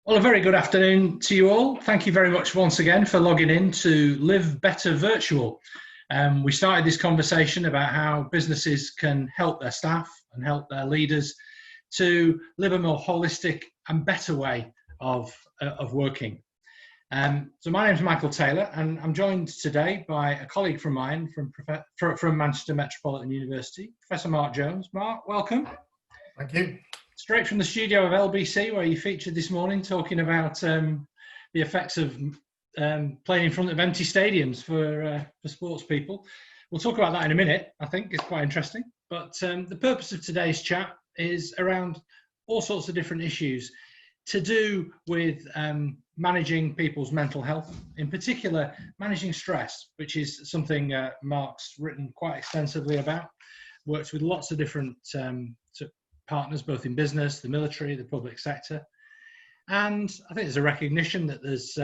Well, a very good afternoon to you all. Thank you very much once again for logging in to LiveBetterVirtual. We started this conversation about how businesses can help their staff and help their leaders to live a more holistic and better way of working. So my name is Michael Taylor, and I'm joined today by a colleague from mine from Manchester Metropolitan University, Professor Mark Jones. Mark, welcome. Thank you. Straight from the studio of LBC, where you featured this morning, talking about the effects of playing in front of empty stadiums for sports people. We'll talk about that in a minute. I think it's quite interesting. But the purpose of today's chat is around all sorts of different issues to do with managing people's mental health, in particular managing stress, which is something Mark's written quite extensively about. Works with lots of different partners, both in business, the military, the public sector. And I think there's a recognition that there's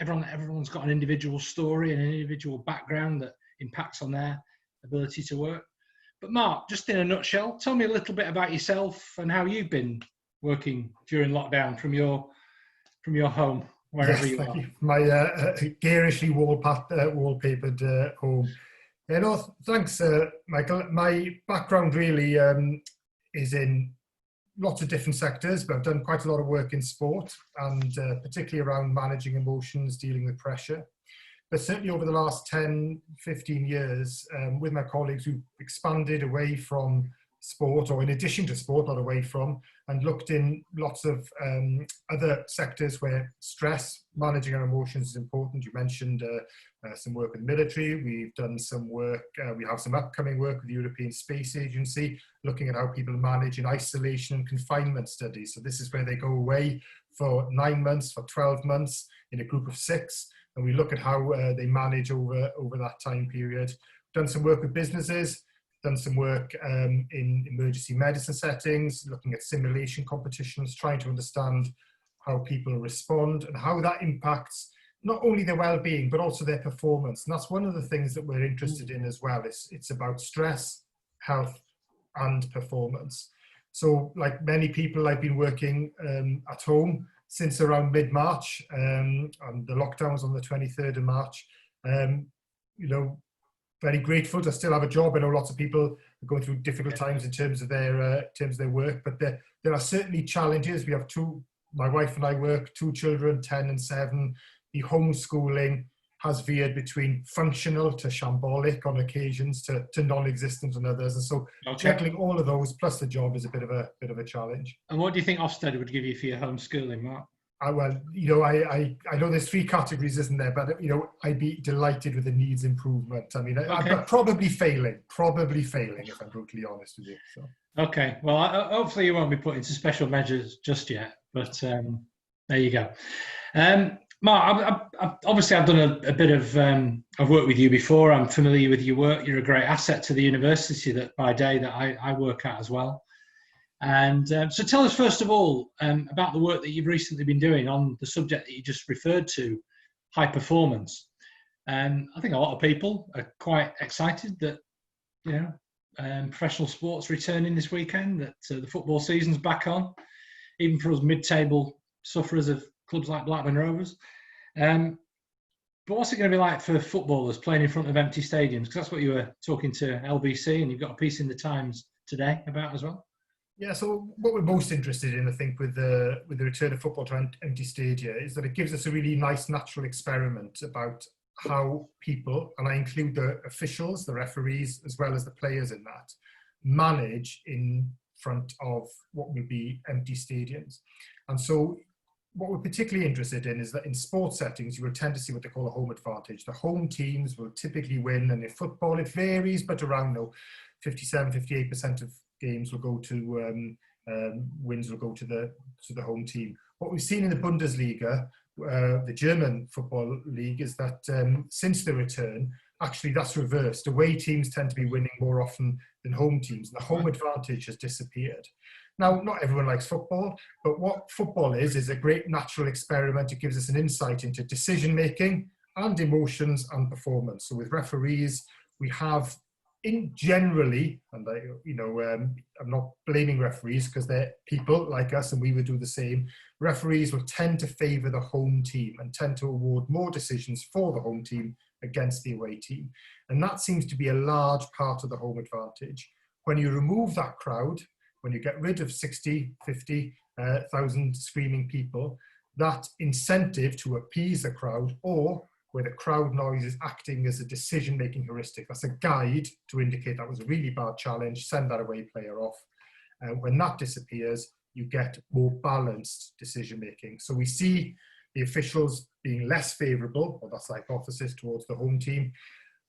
everyone's got an individual story and an individual background that impacts on their ability to work. But Mark, just in a nutshell, tell me a little bit about yourself and how you've been working during lockdown from your home, wherever you are. My garishly wallpapered home. Thanks, Michael. My background really is in lots of different sectors, but I've done quite a lot of work in sport and particularly around managing emotions, dealing with pressure. But certainly over the last 10, 15 years, with my colleagues, we've expanded away from sport, or in addition to sport, not away from, and looked in lots of other sectors where stress, managing our emotions is important. You mentioned some work with the military. We've done some work, we have some upcoming work with the European Space Agency, looking at how people manage in isolation and confinement studies. So this is where they go away for 9 months, for 12 months in a group of 6, and we look at how they manage over that time period. We've done some work with businesses, done some work in emergency medicine settings, looking at simulation competitions, trying to understand how people respond and how that impacts not only their well-being, but also their performance. And that's one of the things that we're interested in as well. It's about stress, health, and performance. So like many people, I've been working at home since around mid-March, and the lockdown was on the 23rd of March. Very grateful to still have a job. I know lots of people are going through difficult times in terms of their work, but there are certainly challenges. We have my wife and I work, 2 children, 10 and 7. The homeschooling has veered between functional to shambolic on occasions to non-existent on others. And so juggling all of those plus the job is a bit of a challenge. And what do you think Ofsted would give you for your homeschooling, Mark? I know there's 3 categories, isn't there? But I'd be delighted with the needs improvement. I mean, I'm probably failing, if I'm brutally honest with you. So. Okay, well, hopefully you won't be put into special measures just yet. But there you go. Mark, obviously I've done a bit of I've worked with you before. I'm familiar with your work. You're a great asset to the university that I work at as well. And so tell us first of all about the work that you've recently been doing on the subject that you just referred to, high performance. I think a lot of people are quite excited that professional sports returning this weekend, that the football season's back on, even for us mid-table sufferers of clubs like Blackburn Rovers. But what's it going to be like for footballers playing in front of empty stadiums? Because that's what you were talking to LBC, and you've got a piece in the Times today about as well. Yeah, so what we're most interested in, I think, with the return of football to empty stadia is that it gives us a really nice natural experiment about how people, and I include the officials, the referees, as well as the players in that, manage in front of what will be empty stadiums. And so what we're particularly interested in is that in sports settings, you will tend to see what they call a home advantage. The home teams will typically win, and in football, it varies, but around 57, 58% of games will go to wins will go to the home team. What we've seen in the Bundesliga, the German football league, is that since the return, actually that's reversed. Away teams tend to be winning more often than home teams. The home advantage has disappeared. Now, not everyone likes football, but what football is a great natural experiment. It gives us an insight into decision making and emotions and performance. So with referees, we have in generally, and I'm not blaming referees because they're people like us and we would do the same. Referees will tend to favour the home team and tend to award more decisions for the home team against the away team. And that seems to be a large part of the home advantage. When you remove that crowd, when you get rid of 60, 50,000 screaming people, that incentive to appease the crowd, or where the crowd noise is acting as a decision-making heuristic, that's a guide to indicate that was a really bad challenge, send that away player off. When that disappears, you get more balanced decision-making. So we see the officials being less favourable, or that's the hypothesis, towards the home team.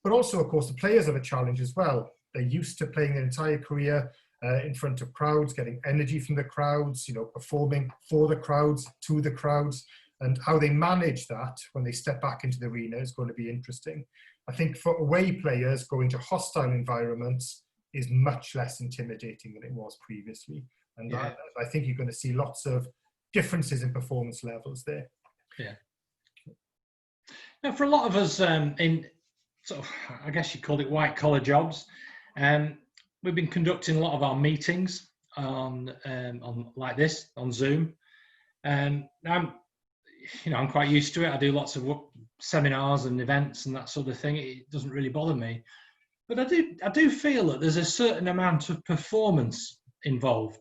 But also, of course, the players have a challenge as well. They're used to playing their entire career in front of crowds, getting energy from the crowds, performing for the crowds, to the crowds, and how they manage that when they step back into the arena is going to be interesting. I think for away players, going to hostile environments is much less intimidating than it was previously. And I think you're going to see lots of differences in performance levels there. Yeah. Now, for a lot of us in sort of, I guess you call it white collar jobs, we've been conducting a lot of our meetings on like this on Zoom, and I'm quite used to it. I do lots of seminars and events and that sort of thing. It doesn't really bother me, but I do feel that there's a certain amount of performance involved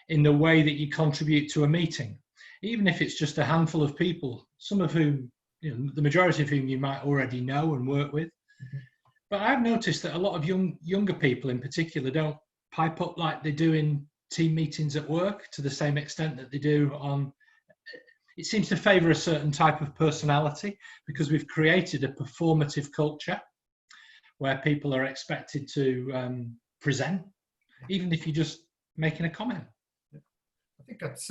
in the way that you contribute to a meeting, even if it's just a handful of people, some of whom, the majority of whom you might already know and work with. Mm-hmm. But I've noticed that a lot of younger people in particular don't pipe up like they do in team meetings at work to the same extent that they do on. It seems to favour a certain type of personality because we've created a performative culture where people are expected to present, even if you're just making a comment. I think that's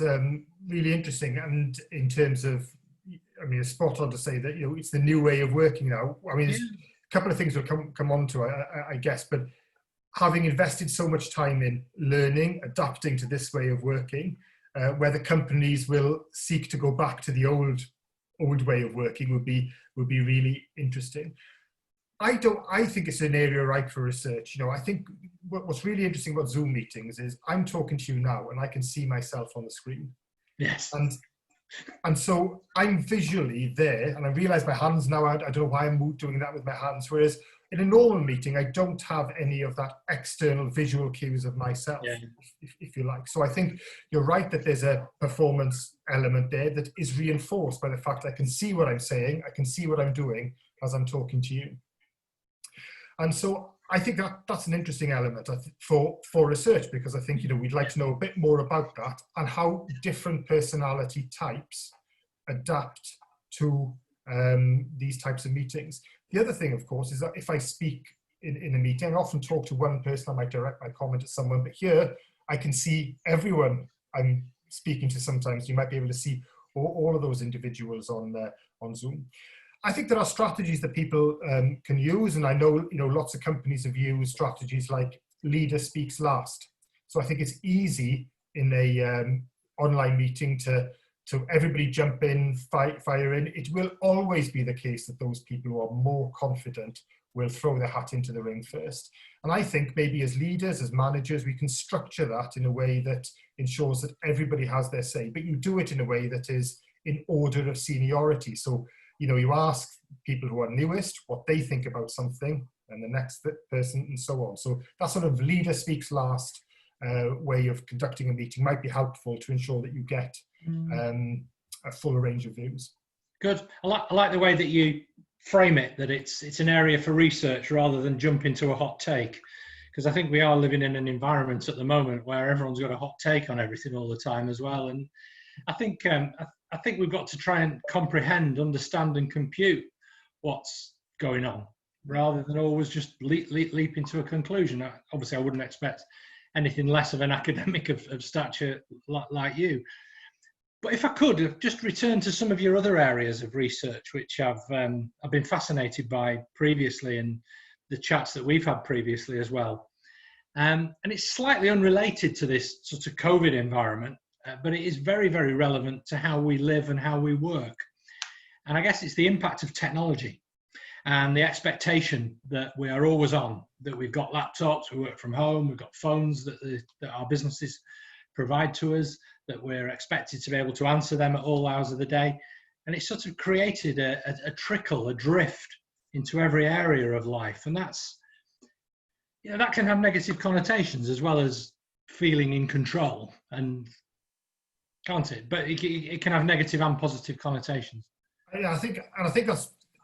really interesting. And in terms of, it's spot on to say that, it's the new way of working now. There's a couple of things we'll come on to, I guess, but having invested so much time in learning, adapting to this way of working, whether companies will seek to go back to the old way of working would be really interesting. I think it's an area ripe for research. I think what's really interesting about Zoom meetings is I'm talking to you now and I can see myself on the screen. Yes. And so I'm visually there, and I realise my hands now, I don't know why I'm doing that with my hands, whereas in a normal meeting, I don't have any of that external visual cues of myself, if you like. So I think you're right that there's a performance element there that is reinforced by the fact I can see what I'm saying, I can see what I'm doing as I'm talking to you. And so I think that's an interesting element for research, because I think, we'd like to know a bit more about that and how different personality types adapt to these types of meetings. The other thing, of course, is that if I speak in a meeting, I often talk to one person, I might direct my comment at someone, but here I can see everyone I'm speaking to sometimes. You might be able to see all of those individuals on Zoom. I think there are strategies that people can use, and I know lots of companies have used strategies like leader speaks last. So I think it's easy in a online meeting to everybody jump in, fire in. It will always be the case that those people who are more confident will throw their hat into the ring first. And I think maybe as leaders, as managers, we can structure that in a way that ensures that everybody has their say, but you do it in a way that is in order of seniority. So you ask people who are newest what they think about something, and the next person, and so on. So that sort of leader speaks last way of conducting a meeting might be helpful to ensure that you get a full range of views. Good. I like the way that you frame it, that it's an area for research rather than jump into a hot take, because I think we are living in an environment at the moment where everyone's got a hot take on everything all the time as well. And I think we've got to try and comprehend, understand and compute what's going on rather than always just leap into a conclusion. Obviously, I wouldn't expect anything less of an academic of stature like you. But if I could, just return to some of your other areas of research, which I've been fascinated by previously, and the chats that we've had previously as well. And it's slightly unrelated to this sort of COVID environment, but it is very, very relevant to how we live and how we work. And I guess it's the impact of technology. and the expectation that we are always on, that we've got laptops, we work from home, we've got phones that our businesses provide to us, that we're expected to be able to answer them at all hours of the day. And it's sort of created a trickle, a drift into every area of life. And that's, that can have negative connotations as well as feeling in control, and can't it? But it can have negative and positive connotations. Yeah, I think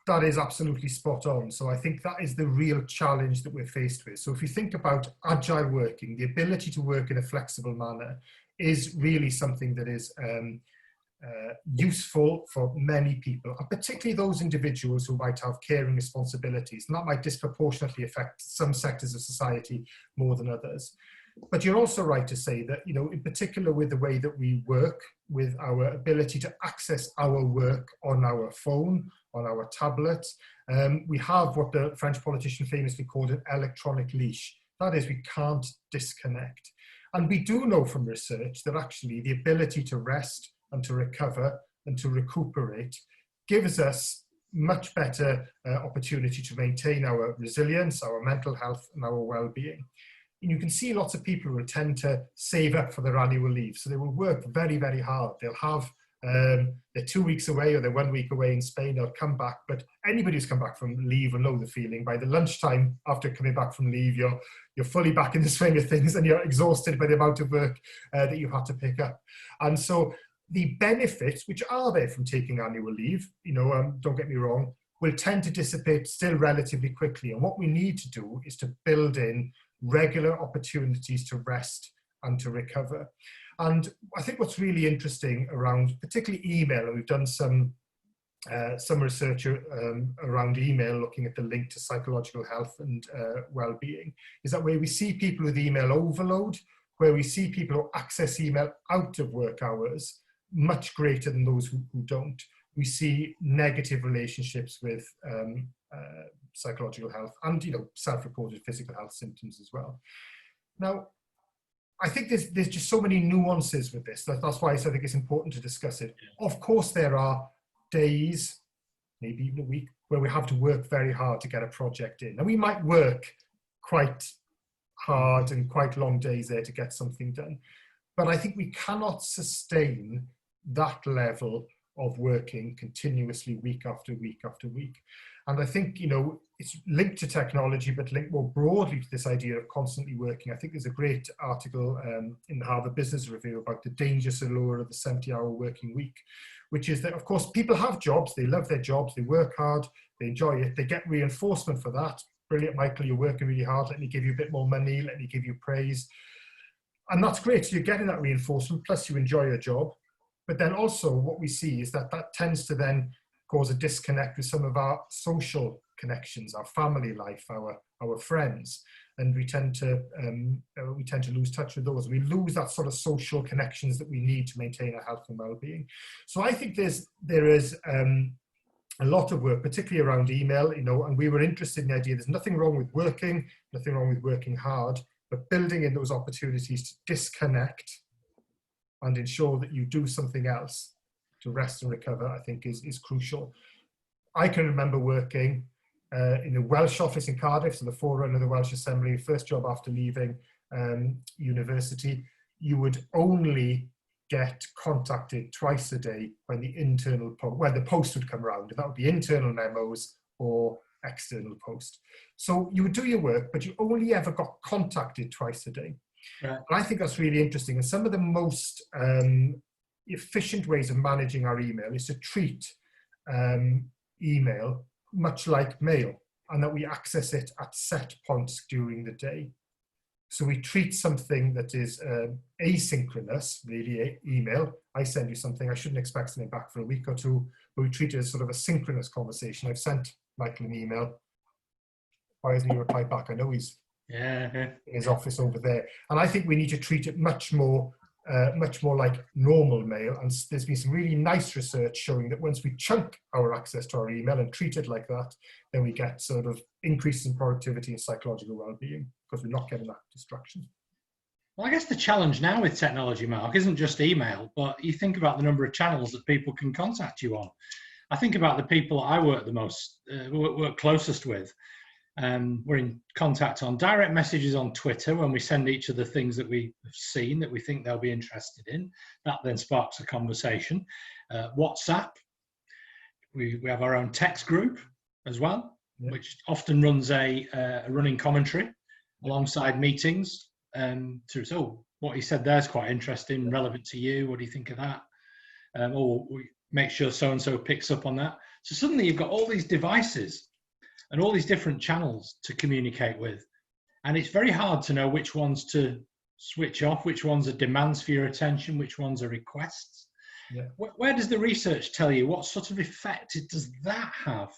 that is absolutely spot on. So I think that is the real challenge that we're faced with. So if you think about agile working, the ability to work in a flexible manner is really something that is useful for many people, and particularly those individuals who might have caring responsibilities, and that might disproportionately affect some sectors of society more than others. But you're also right to say that, in particular with the way that we work, with our ability to access our work on our phone, on our tablet, we have what the French politician famously called an electronic leash. That is, we can't disconnect. And we do know from research that actually the ability to rest and to recover and to recuperate gives us much better opportunity to maintain our resilience, our mental health, and our well-being. And you can see lots of people who tend to save up for their annual leave. So they will work very, very hard. They'll have, they're 2 weeks away or they're 1 week away in Spain, they'll come back. But anybody who's come back from leave will know the feeling. By the lunchtime after coming back from leave, you're fully back in the swing of things and you're exhausted by the amount of work that you've had to pick up. And so the benefits, which are there from taking annual leave, don't get me wrong, will tend to dissipate still relatively quickly. And what we need to do is to build in regular opportunities to rest and to recover. And I think what's really interesting around particularly email, and we've done some research around email, looking at the link to psychological health and well-being, is that where we see people with email overload, where we see people who access email out of work hours, much greater than those who don't, we see negative relationships with psychological health and self-reported physical health symptoms as well. Now, I think there's just so many nuances with this. That's why I think it's important to discuss it. Of course, there are days, maybe even a week, where we have to work very hard to get a project in. And we might work quite hard and quite long days there to get something done. But I think we cannot sustain that level of working continuously week after week after week. And I think, it's linked to technology, but linked more broadly to this idea of constantly working. I think there's a great article in the Harvard Business Review about the dangerous allure of the 70-hour working week, which is that, of course, people have jobs, they love their jobs, they work hard, they enjoy it, they get reinforcement for that. Brilliant, Michael, you're working really hard, let me give you a bit more money, let me give you praise. And that's great, so you're getting that reinforcement, plus you enjoy your job. But then also what we see is that tends to then cause a disconnect with some of our social connections, our family life, our friends, and we tend to lose touch with those. We lose that sort of social connections that we need to maintain our health and well-being. So I think there is a lot of work, particularly around email, and we were interested in the idea there's nothing wrong with working, nothing wrong with working hard, but building in those opportunities to disconnect and ensure that you do something else to rest and recover, I think is crucial. I can remember working in the Welsh office in Cardiff, so the forerunner of the Welsh Assembly, first job after leaving university. You would only get contacted twice a day when the post would come around, and that would be internal memos or external post. So you would do your work, but you only ever got contacted twice a day. Right. And I think that's really interesting. And some of the most efficient ways of managing our email is to treat email much like mail, and that we access it at set points during the day. So we treat something that is asynchronous, really, email. I send you something, I shouldn't expect something back for a week or two, but we treat it as sort of a synchronous conversation. I've sent Michael an email. Why hasn't he replied back? I know he's in his office over there. And I think we need to treat it much more like normal mail. And there's been some really nice research showing that once we chunk our access to our email and treat it like that, then we get sort of increases in productivity and psychological well-being, because we're not getting that distraction. Well, I guess the challenge now with technology, Mark, isn't just email, but you think about the number of channels that people can contact you on. I think about the people I work the most, work closest with. We're in contact on direct messages on Twitter when we send each other things that we have seen that we think they'll be interested in. That then sparks a conversation. WhatsApp, we have our own text group as well, which often runs a running commentary alongside meetings. What he said there is quite interesting, relevant to you. What do you think of that? Or we make sure so-and-so picks up on that. So suddenly you've got all these devices and all these different channels to communicate with. And it's very hard to know which ones to switch off, which ones are demands for your attention, which ones are requests. Yeah. Where does the research tell you? What sort of effect does that have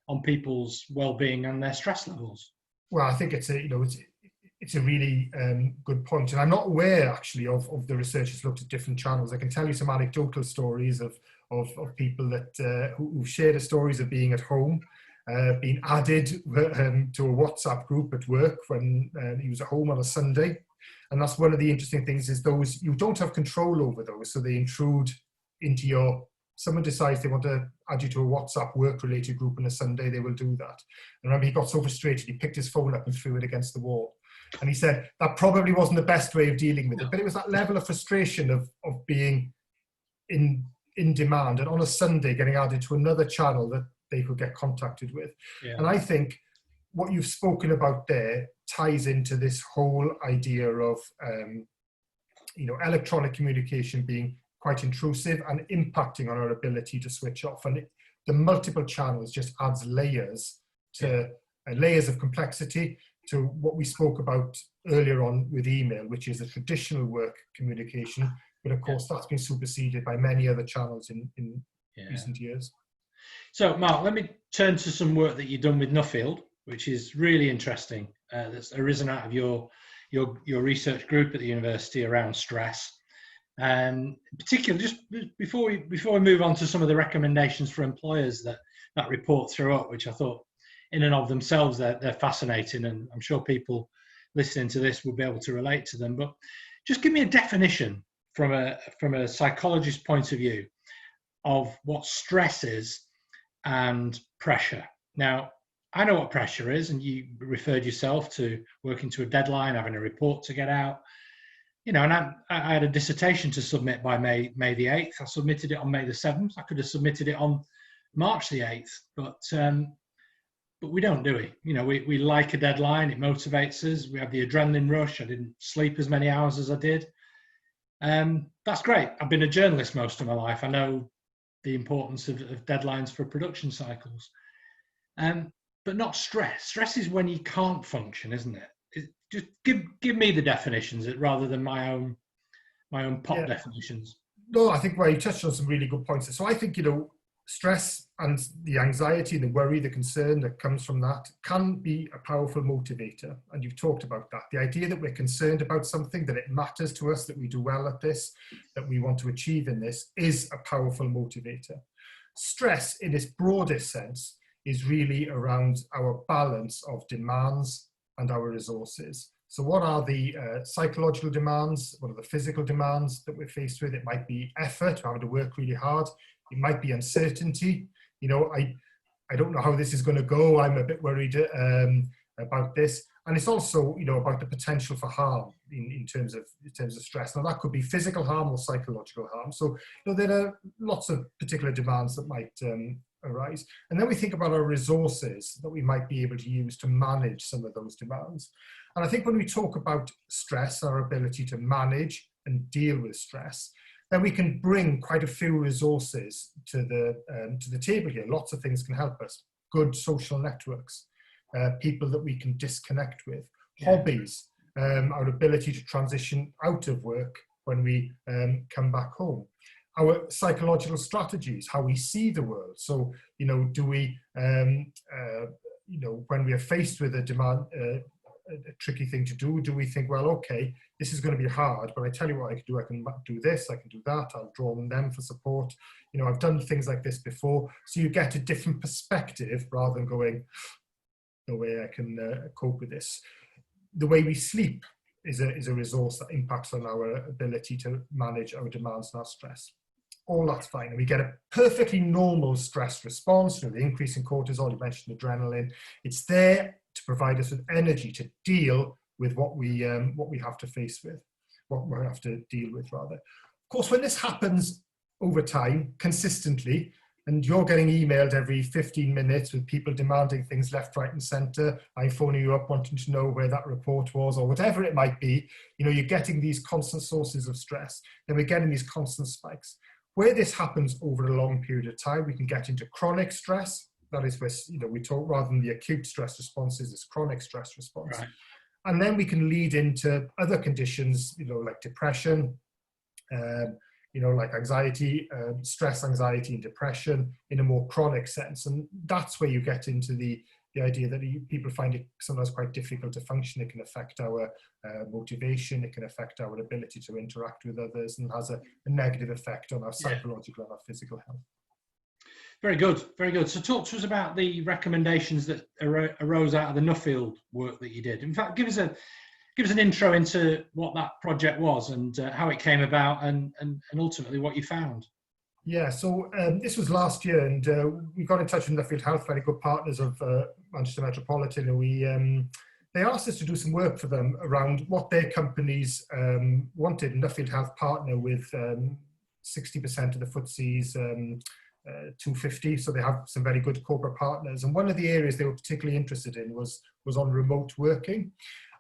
on people's well-being and their stress levels? Well, I think it's a really good point. And I'm not aware actually of the research that's looked at different channels. I can tell you some anecdotal stories of people that who've shared the stories of being at home, being added to a WhatsApp group at work when he was at home on a Sunday. And that's one of the interesting things, is those, you don't have control over those, so they intrude into your, someone decides they want to add you to a WhatsApp work-related group on a Sunday, they will do that. And remember, he got so frustrated, he picked his phone up and threw it against the wall. And he said that probably wasn't the best way of dealing with it, but it was that level of frustration of being in demand, and on a Sunday getting added to another channel that they could get contacted with. Yeah. And I think what you've spoken about there ties into this whole idea of electronic communication being quite intrusive and impacting on our ability to switch off. And the multiple channels just adds layers to layers of complexity to what we spoke about earlier on with email, which is the traditional work communication. But of course, that's been superseded by many other channels in recent years. So, Mark, let me turn to some work that you've done with Nuffield, which is really interesting. That's arisen out of your research group at the university around stress. Particularly, just before we move on to some of the recommendations for employers that report threw up, which I thought in and of themselves they're fascinating, and I'm sure people listening to this will be able to relate to them. But just give me a definition from a psychologist's point of view of what stress is and pressure. Now, I know what pressure is, and you referred yourself to working to a deadline, having a report to get out. And I had a dissertation to submit by May the 8th. I submitted it on May the 7th. I could have submitted it on March the 8th, but we don't do it. We like a deadline. It motivates us. We have the adrenaline rush. I didn't sleep as many hours as I did. That's great. I've been a journalist most of my life. I know the importance of deadlines for production cycles. But not stress. Stress is when you can't function, isn't it? Just give me the definitions rather than my own pop definitions. No, I think you touched on some really good points. So I think, stress and the anxiety, the worry, the concern that comes from that can be a powerful motivator. And you've talked about that. The idea that we're concerned about something, that it matters to us, that we do well at this, that we want to achieve in this, is a powerful motivator. Stress, in its broadest sense, is really around our balance of demands and our resources. So what are the psychological demands? What are the physical demands that we're faced with? It might be effort, having to work really hard. It might be uncertainty. I don't know how this is going to go. I'm a bit worried about this. And it's also, about the potential for harm in terms of stress. Now that could be physical harm or psychological harm. So there are lots of particular demands that might arise. And then we think about our resources that we might be able to use to manage some of those demands. And I think when we talk about stress, our ability to manage and deal with stress, then we can bring quite a few resources to the table here. Lots of things can help us. Good social networks, people that we can disconnect with, hobbies, our ability to transition out of work when we come back home. Our psychological strategies, how we see the world. So, do we, when we are faced with a demand, a tricky thing to do we think, well, okay, this is going to be hard, but I tell you what I can do. I can do this, I can do that. I'll draw on them for support. I've done things like this before. So you get a different perspective rather than going, no way I can cope with this. The way we sleep is a resource that impacts on our ability to manage our demands and our stress. all that's fine. And we get a perfectly normal stress response, the increase in cortisol, you mentioned adrenaline. It's there to provide us with energy to deal with what we have to face with, what we have to deal with rather. Of course, when this happens over time, consistently, and you're getting emailed every 15 minutes with people demanding things left, right, and center, I'm phoning you up wanting to know where that report was, or whatever it might be, you're getting these constant sources of stress, then we're getting these constant spikes. Where this happens over a long period of time, we can get into chronic stress. That is where, we talk rather than the acute stress responses, it's chronic stress response. Right. And then we can lead into other conditions, like depression, like anxiety, stress, anxiety, and depression in a more chronic sense. And that's where you get into the idea that people find it sometimes quite difficult to function. It can affect our motivation, it can affect our ability to interact with others, and has a negative effect on our psychological and our physical health. Very good, very good. So talk to us about the recommendations that arose out of the Nuffield work that you did. In fact, give us an intro into what that project was and how it came about and ultimately what you found. Yeah, so this was last year, and we got in touch with Nuffield Health, very good partners of Manchester Metropolitan, and they asked us to do some work for them around what their companies wanted. Nuffield Health partner with 60% of the FTSE's 250, so they have some very good corporate partners. And one of the areas they were particularly interested in was on remote working.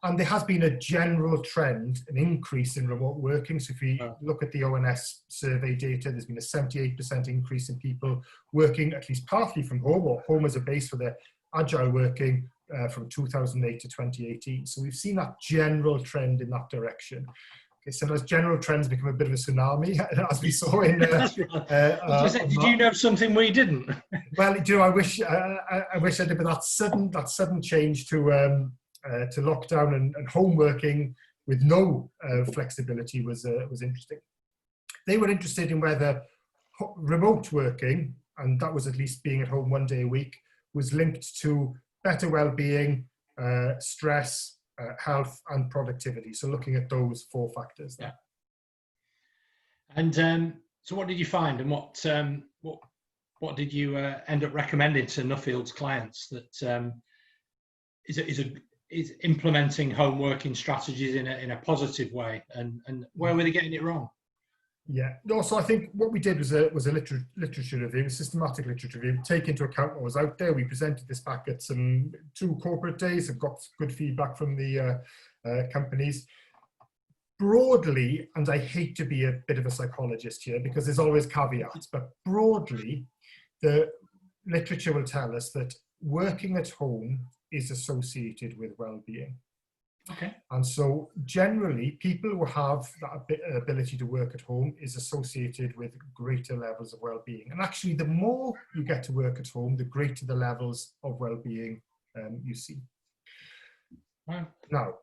And there has been a general trend, an increase in remote working. So if we look at the ONS survey data, there's been a 78% increase in people working at least partly from home, or home as a base for their agile working from 2008 to 2018. So we've seen that general trend in that direction. Okay, so those general trends become a bit of a tsunami, as we saw in... Did you know something we didn't? Well, I wish I did, but that sudden change to lockdown and home working with no flexibility was interesting. They were interested in whether remote working, and that was at least being at home one day a week, was linked to better well-being, stress, health, and productivity. So looking at those 4 factors there. Yeah. And so what did you find, and what did you end up recommending to Nuffield's clients that is implementing home working strategies in a positive way, and where were they getting it wrong? Yeah, no, so I think what we did was a literature review, a systematic literature review, take into account what was out there. We presented this back at 2 corporate days and got good feedback from the companies. Broadly, and I hate to be a bit of a psychologist here because there's always caveats, but broadly, the literature will tell us that working at home is associated with well-being. Okay. And so generally, people who have that ability to work at home is associated with greater levels of well-being. And actually, the more you get to work at home, the greater the levels of well-being you see. Wow. Now,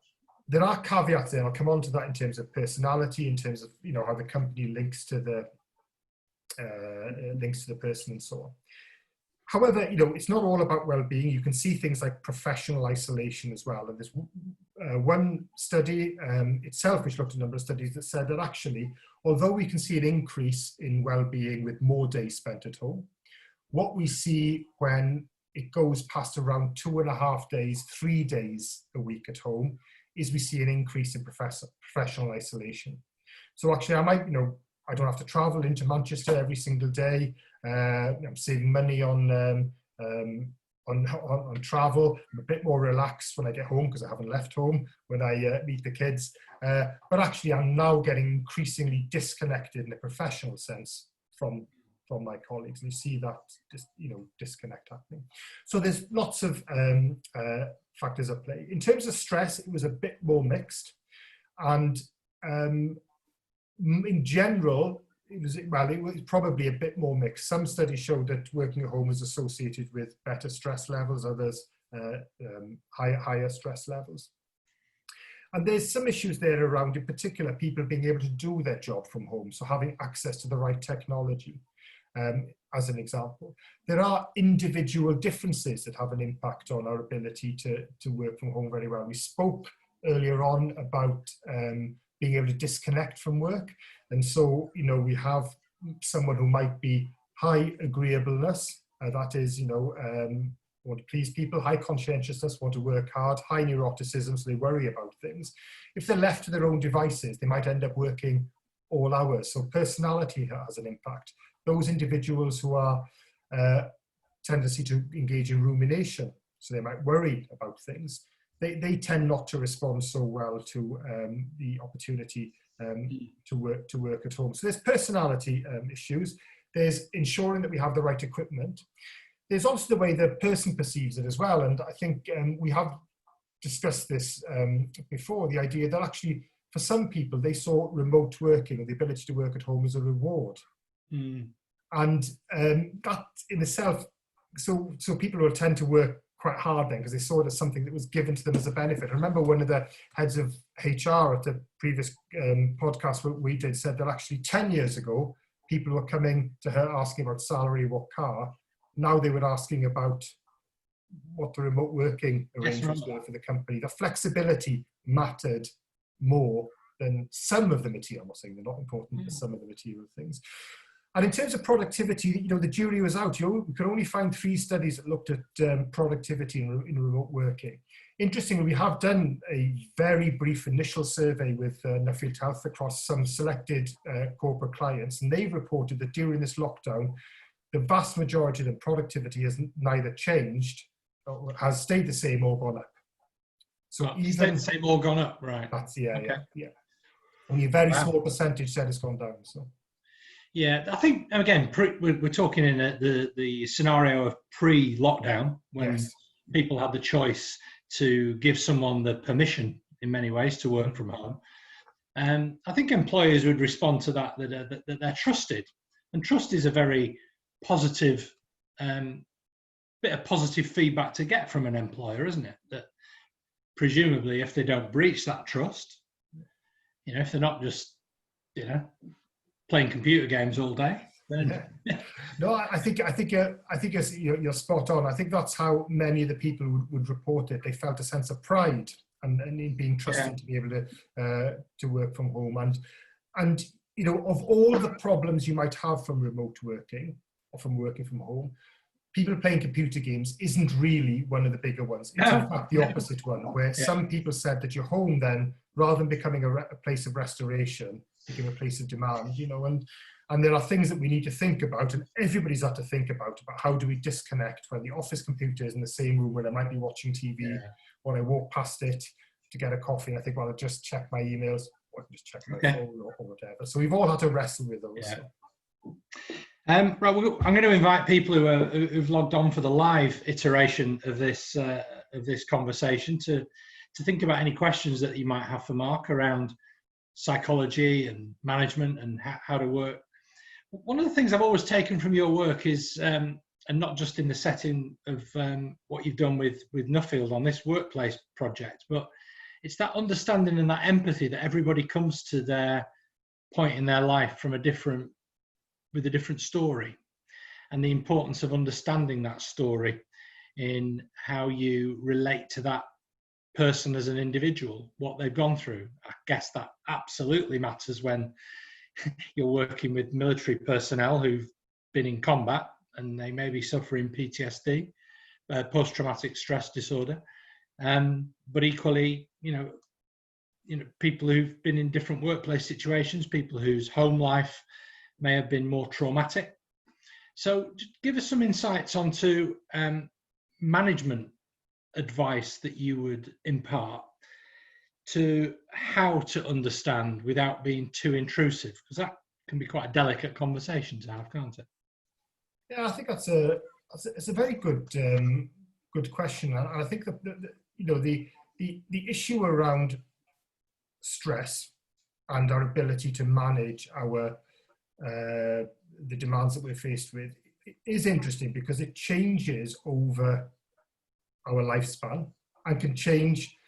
there are caveats there. I'll come on to that in terms of personality, in terms of how the company links to the person and so on. However, it's not all about well-being. You can see things like professional isolation as well. And there's one study itself, which looked at a number of studies that said that actually, although we can see an increase in well-being with more days spent at home, what we see when it goes past around 2.5 days, 3 days a week at home, is we see an increase in professional isolation. So actually, I don't have to travel into Manchester every single day. I'm saving money on travel. I'm a bit more relaxed when I get home because I haven't left home when I meet the kids. But actually, I'm now getting increasingly disconnected in a professional sense from my colleagues, and you see that disconnect happening. So there's lots of factors at play. In terms of stress, it was a bit more mixed, and in general, it was probably a bit more mixed. Some studies showed that working at home was associated with better stress levels, others higher stress levels. And there's some issues there around, in particular, people being able to do their job from home, so having access to the right technology, as an example. There are individual differences that have an impact on our ability to work from home very well. We spoke earlier on about being able to disconnect from work. And so, we have someone who might be high agreeableness, that is, want to please people, high conscientiousness, want to work hard, high neuroticism, so they worry about things. If they're left to their own devices, they might end up working all hours. So personality has an impact. Those individuals who are tendency to engage in rumination, so they might worry about things, they tend not to respond so well to the opportunity to work at home. So there's personality issues. There's ensuring that we have the right equipment. There's also the way the person perceives it as well. And I think we have discussed this before, the idea that actually for some people, they saw remote working or the ability to work at home as a reward. And that in itself, so people will tend to work quite hard then because they saw it as something that was given to them as a benefit. I remember one of the heads of HR at the previous podcast we did said that actually 10 years ago, people were coming to her asking about salary, what car. Now they were asking about what the remote working arrangements were for the company. The flexibility mattered more than some of the material. I'm not saying they're not important, but some of the material things. And in terms of productivity, the jury was out. We could only find 3 studies that looked at productivity in remote working. Interestingly, we have done a very brief initial survey with Nuffield Health across some selected corporate clients, and they've reported that during this lockdown, the vast majority of the productivity has neither changed, or has stayed the same or gone up. So even stayed the same or gone up, right? That's yeah. Only a very small percentage said it's gone down. So. Yeah, I think again we're talking in the scenario of pre-lockdown when people had the choice to give someone the permission in many ways to work from home. And I think employers would respond to that they're trusted, and trust is a very positive bit of positive feedback to get from an employer, isn't it? That presumably, if they don't breach that trust, if they're not just playing computer games all day, then No, I think you're spot on. I think that's how many of the people would report it. They felt a sense of pride and in being trusted to be able to work from home. And of all the problems you might have from remote working or from working from home, people playing computer games isn't really one of the bigger ones. It's in fact the opposite one, where some people said that your home then, rather than becoming a place of restoration, became a place of demand, and there are things that we need to think about, and everybody's had to think about how do we disconnect when the office computer is in the same room where I might be watching TV, or I walk past it to get a coffee, and I think, well, I'll just check my emails, or I can just check my phone or whatever. So we've all had to wrestle with those. Yeah. Right, I'm going to invite people who've logged on for the live iteration of this conversation to think about any questions that you might have for Mark around psychology and management and how to work. One of the things I've always taken from your work is, and not just in the setting of what you've done with Nuffield on this workplace project, but it's that understanding and that empathy that everybody comes to their point in their life with a different story, and the importance of understanding that story in how you relate to that person as an individual, what they've gone through. I guess that absolutely matters when you're working with military personnel who've been in combat and they may be suffering PTSD, post-traumatic stress disorder. But equally, people who've been in different workplace situations, people whose home life may have been more traumatic. So give us some insights onto management advice that you would impart to how to understand without being too intrusive, because that can be quite a delicate conversation to have, can't it? Yeah, I think it's a very good question, and I think that the issue around stress and our ability to manage our the demands that we're faced with is interesting because it changes over our lifespan and can change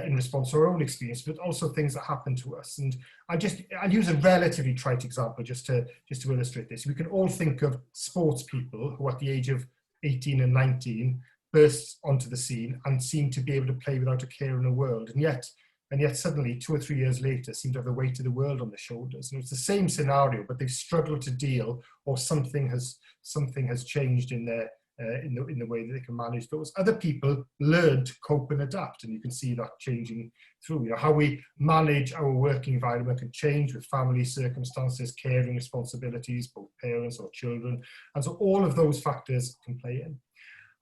in response to our own experience, but also things that happen to us. And I'll use a relatively trite example just to illustrate this. We can all think of sports people who at the age of 18 and 19 burst onto the scene and seem to be able to play without a care in the world. And yet and yet suddenly 2 or 3 years later seem to have the weight of the world on their shoulders. And it's the same scenario, but they've struggled to deal, or something has changed in their in the way that they can manage those. Other people learn to cope and adapt, and you can see that changing through. How we manage our working environment can change with family circumstances, caring responsibilities, both parents or children, and so all of those factors can play in.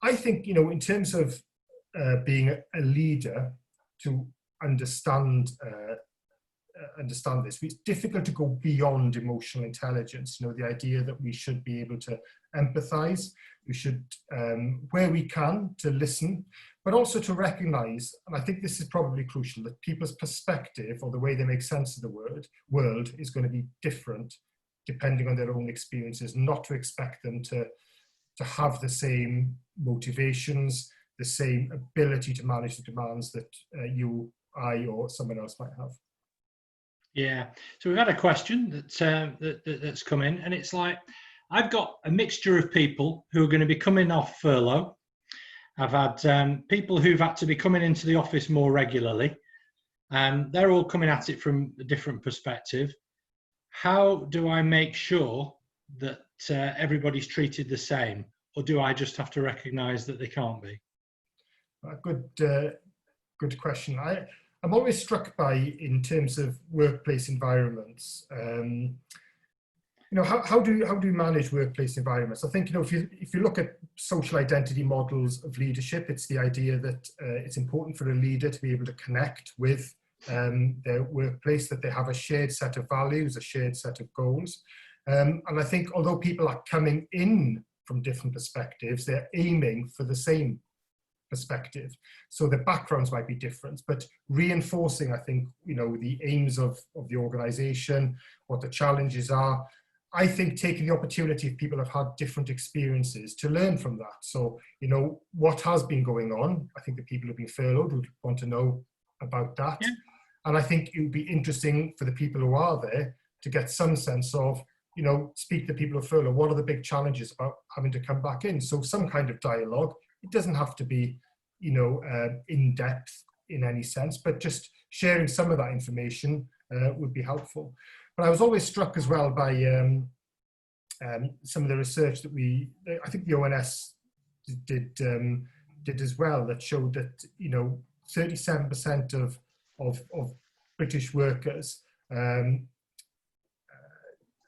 I think, in terms of being a leader, to understand this, it's difficult to go beyond emotional intelligence. The idea that we should be able to empathize, we should, where we can, to listen, but also to recognize, and I think this is probably crucial, that people's perspective or the way they make sense of the world is going to be different depending on their own experiences, not to expect them to have the same motivations, the same ability to manage the demands that you, I, or someone else might have. Yeah. So we've had a question that's come in, and it's like, I've got a mixture of people who are going to be coming off furlough. I've had people who've had to be coming into the office more regularly, and they're all coming at it from a different perspective. How do I make sure that everybody's treated the same, or do I just have to recognise that they can't be? Good question. I'm always struck by, in terms of workplace environments, how do you manage workplace environments? I think, if you look at social identity models of leadership, it's the idea that it's important for a leader to be able to connect with their workplace, that they have a shared set of values, a shared set of goals. And I think although people are coming in from different perspectives, they're aiming for the same perspective. So the backgrounds might be different, but reinforcing, I think, the aims of the organization, what the challenges are. I think taking the opportunity, if people have had different experiences, to learn from that. So, what has been going on, I think the people who've been furloughed would want to know about that. Yeah. And I think it would be interesting for the people who are there to get some sense of, speak to people who are furloughed. What are the big challenges about having to come back in? So some kind of dialogue. It doesn't have to be, in depth in any sense, but just sharing some of that information would be helpful. But I was always struck as well by some of the research that I think the ONS did as well, that showed that 37% of British workers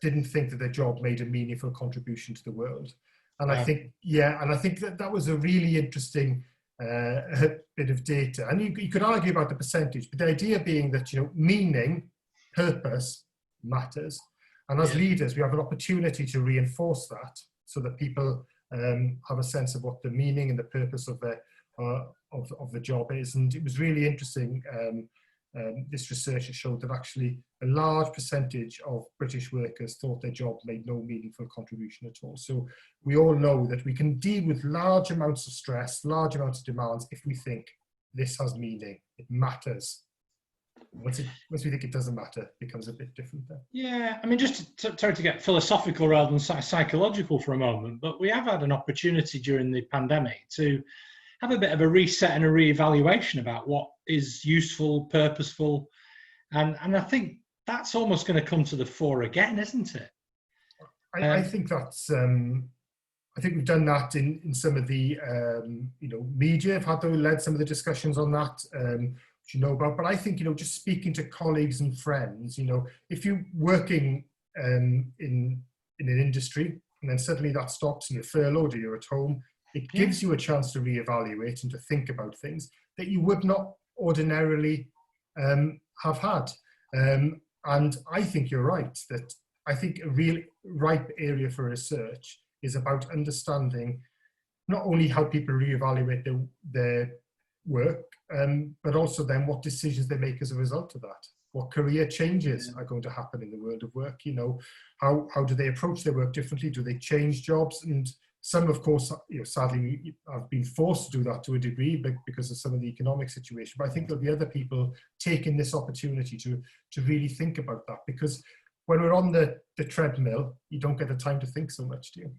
didn't think that their job made a meaningful contribution to the world. And I think, that was a really interesting bit of data. And you could argue about the percentage, but the idea being that, meaning, purpose matters. And as leaders, we have an opportunity to reinforce that, so that people have a sense of what the meaning and the purpose of the job is. And it was really interesting. This research has showed that actually a large percentage of British workers thought their job made no meaningful contribution at all. So we all know that we can deal with large amounts of stress, large amounts of demands, if we think this has meaning, it matters. Once we think it doesn't matter, it becomes a bit different then. Yeah, I mean, just to get philosophical rather than psychological for a moment, but we have had an opportunity during the pandemic to have a bit of a reset and a reevaluation about what is useful, purposeful, and I think that's almost going to come to the fore again, isn't it? I think that's. I think we've done that in some of the media. I've led some of the discussions on that, which you know about. But I think just speaking to colleagues and friends, if you're working in an industry and then suddenly that stops and you're furloughed or you're at home, it gives you a chance to reevaluate and to think about things that you would not ordinarily have had. And I think you're right, that I think a real ripe area for research is about understanding not only how people reevaluate their work, but also then what decisions they make as a result of that. What career changes are going to happen in the world of work? How do they approach their work differently? Do they change jobs? And some, of course, sadly, have been forced to do that to a degree because of some of the economic situation. But I think there'll be other people taking this opportunity to really think about that, because when we're on the treadmill, you don't get the time to think so much, do you?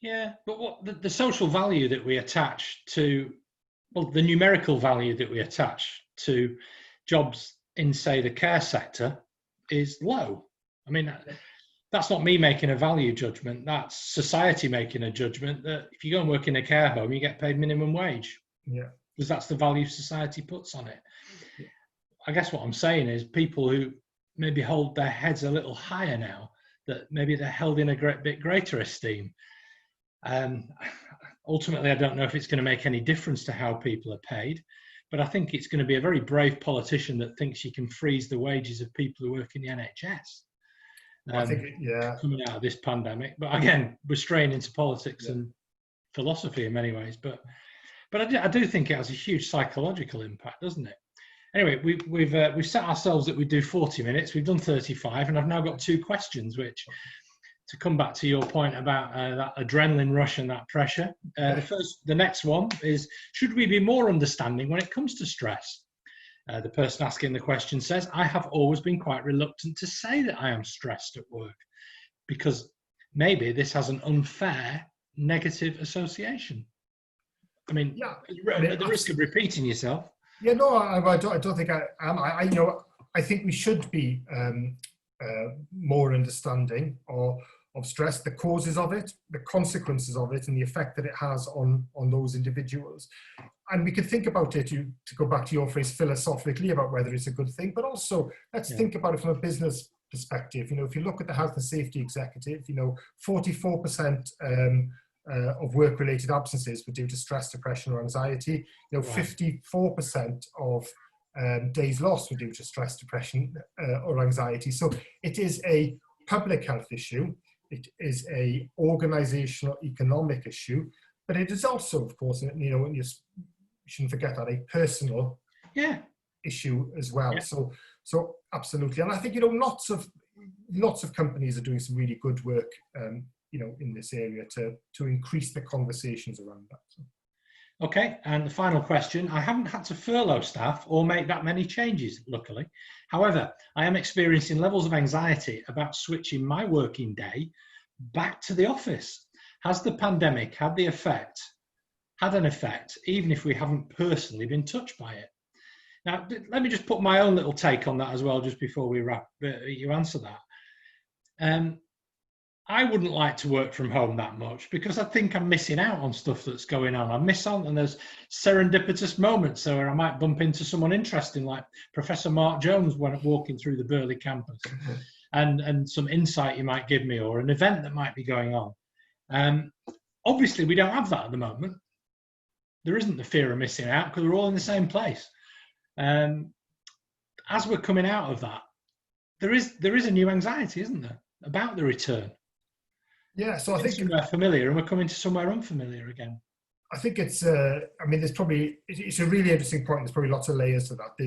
Yeah, but what the social value that we attach to, well, the numerical value that we attach to jobs in, say, the care sector is low. I mean, that's not me making a value judgment. That's society making a judgment that if you go and work in a care home, you get paid minimum wage. Yeah. Because that's the value society puts on it. Yeah. I guess what I'm saying is people who maybe hold their heads a little higher now, that maybe they're held in a great bit greater esteem. Ultimately, I don't know if it's going to make any difference to how people are paid, but I think it's going to be a very brave politician that thinks you can freeze the wages of people who work in the NHS. I think, coming out of this pandemic. But again, we're straying into politics and philosophy in many ways. But I do think it has a huge psychological impact, doesn't it? Anyway, we've set ourselves that we do 40 minutes. We've done 35, and I've now got 2 questions, which, to come back to your point about that adrenaline rush and that pressure, the next one is, should we be more understanding when it comes to stress? The person asking the question says, I have always been quite reluctant to say that I am stressed at work because maybe this has an unfair negative association. I mean, at the risk of repeating yourself. Yeah, no, I don't think I am. I think we should be more understanding of stress, the causes of it, the consequences of it, and the effect that it has on those individuals. And we could think about it, to go back to your phrase, philosophically, about whether it's a good thing, but also let's think about it from a business perspective. If you look at the health and safety executive, 44% of work-related absences were due to stress, depression, or anxiety. 54% of days lost were due to stress, depression, or anxiety. So it is a public health issue. It is a organizational economic issue, but it is also, of course, you shouldn't forget that, a personal issue as well. Yeah. So absolutely. And I think, lots of companies are doing some really good work, in this area to increase the conversations around that. So. Okay, and the final question. I haven't had to furlough staff or make that many changes, luckily. However, I am experiencing levels of anxiety about switching my working day back to the office. Has the pandemic had an effect, even if we haven't personally been touched by it? Now, let me just put my own little take on that as well, just before we wrap. You answer that. I wouldn't like to work from home that much because I think I'm missing out on stuff that's going on. I miss out, and there's serendipitous moments where I might bump into someone interesting, like Professor Mark Jones when walking through the Burley campus, and some insight you might give me, or an event that might be going on. Obviously, we don't have that at the moment. There isn't the fear of missing out because we're all in the same place. As we're coming out of that, there is a new anxiety, isn't there, about the return? Yeah, so I think somewhere familiar, and we're coming to somewhere unfamiliar again. I think it's. It's a really interesting point. There's probably lots of layers to that.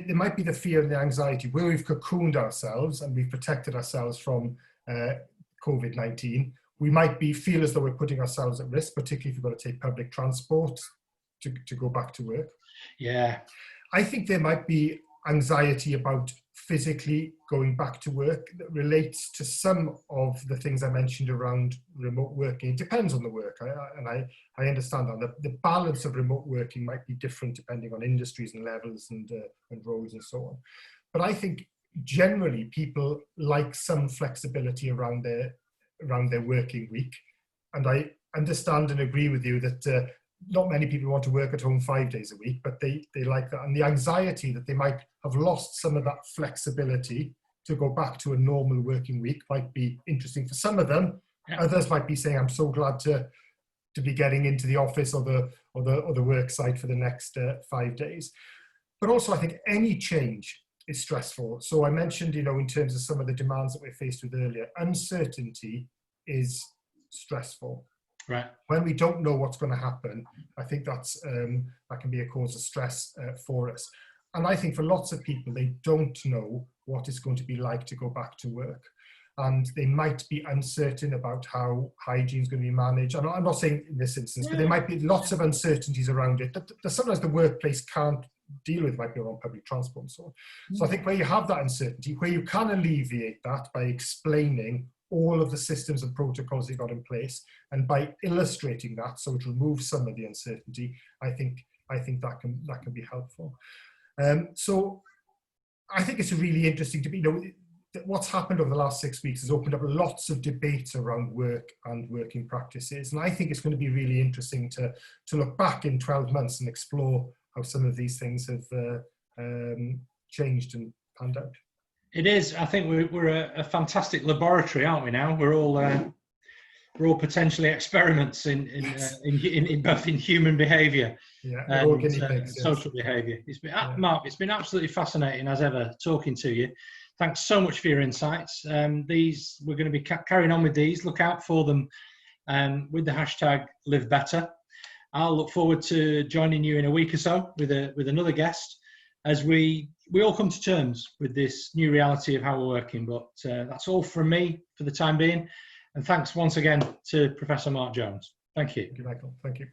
There might be the fear and the anxiety where we've cocooned ourselves and we've protected ourselves from COVID-19. We might feel as though we're putting ourselves at risk, particularly if you've got to take public transport to go back to work. Yeah, I think there might be anxiety about physically going back to work that relates to some of the things I mentioned around remote working. It depends on the work, I understand that. The balance of remote working might be different depending on industries and levels and roles and so on. But I think generally people like some flexibility around their working week. And I understand and agree with you that not many people want to work at home 5 days a week, but they like that. And the anxiety that they might have lost some of that flexibility to go back to a normal working week might be interesting for some of them. Yeah. Others might be saying, I'm so glad to be getting into the office or the work site for the next 5 days. But also I think any change is stressful. So I mentioned, in terms of some of the demands that we're faced with earlier, uncertainty is stressful. Right. When we don't know what's going to happen, I think that can be a cause of stress for us. And I think for lots of people, they don't know what it's going to be like to go back to work. And they might be uncertain about how hygiene is going to be managed. And I'm not saying in this instance, but there might be lots of uncertainties around it that sometimes the workplace can't deal with, might be on public transport and so on. So I think where you have that uncertainty, where you can alleviate that by explaining all of the systems and protocols you've got in place, and by illustrating that, so it removes some of the uncertainty, I think that can be helpful. So I think it's a really interesting debate. What's happened over the last 6 weeks has opened up lots of debates around work and working practices. And I think it's going to be really interesting to look back in 12 months and explore how some of these things have changed and panned out. It is. I think we're a fantastic laboratory, aren't we now? We're all potentially experiments in both in human behaviour and social behaviour. It's been, Mark, it's been absolutely fascinating as ever talking to you. Thanks so much for your insights. These we're going to be carrying on with these. Look out for them with the hashtag LiveBetter. I'll look forward to joining you in a week or so with another guest as we all come to terms with this new reality of how we're working. But that's all from me for the time being. And thanks once again to Professor Mark Jones. Thank you. Thank you, Michael. Thank you.